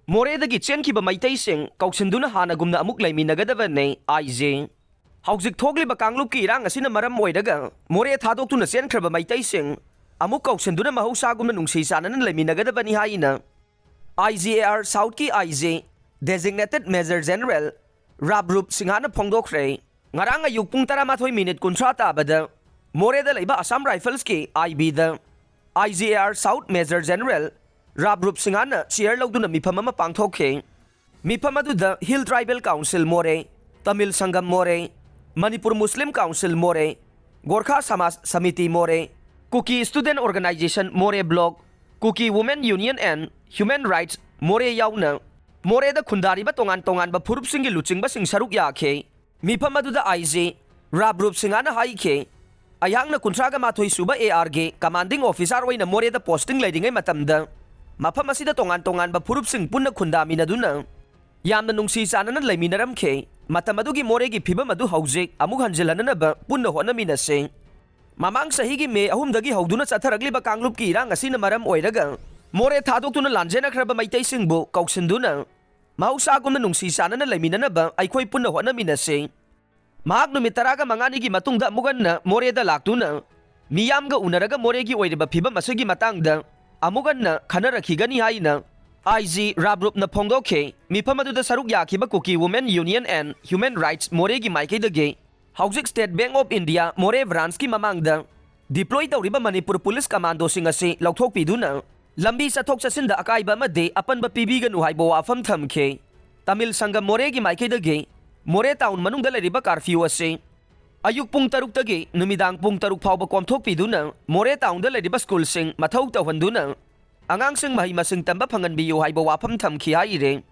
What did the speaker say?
Moredagi chenkhiba maitei-sing kausinduna hanagumna amuk laiminagadabane IJ. Haujik thogliba kanglup ki irang asina maram oidaga More thadoktuna chenkraba maitei-sing amuk kausinduna mahusagumna nungsi sananan laiminagadabani haina. IGAR South ki IJ Designated Major General Rabrup Singhana phongdokre ngarang ayuk pung 13 kunthra tabada Moreda laiba Assam Rifles ki IB da IGAR South Major General Rabrup Singhana chair lauduna mifam ama pangthokhe. Mifam aduda Hill Tribal Council More, Tamil Sangam More, Manipur Muslim Council More, Gorkha Samaj Samiti More, Kuki Student Organization More Block, Kuki Women Union and Human Rights More yauna. More da khundari ba tongan ba phurup singi luching ba sing saruk yakhe. Mifam aduda IJ Rabrup Singhana haikhe. Ayangna kuntraga mathoi suba ARG commanding officer oina More da posting leidingai matamda. Mafam asida tongan ba phurup sing punna khundami naduna. Yamna nungsi sanana laiminaramkhe. Matam adugi Moregi phibam adu haujik amuk hanjilanana punna honaminase. Mamang sahigi me ahumdagi hauduna chatharagliba kanglup ki irang asina maram oiraga More thadoktuna lanjena khraba maitai singbu kauksinduna mahusagumna nungsi sanana laiminanaba aikhoi punna honaminase. Mahak numit 15 gi matungda amuganna Moreda laktuna miyamga unaraga Moregi oiriba phibam asigi matangda amuganna khanarakigani haina IG Rabrup na phongdokhe mifam aduda saruk yakhiba Kuki Women Union and Human Rights Moregi maikaidage Haujik State Bank of India More branch ki mamangda deploy tawriba Manipur Police Commando sing ase lauthokpiduna lambi chathok chasinda akaiba amade apanba pibiganu haibo wafam thamkhe. Tamil Sangam Moregi maikaidage More town manungda leriba curfew ase ayuk pung 3 tagi numidang pung 3 phawba komthokpiduna More town da leriba school sing mathau tawhanduna angang sing mahi masing tamba phanganbiyo haibo wafam thamkhi haire.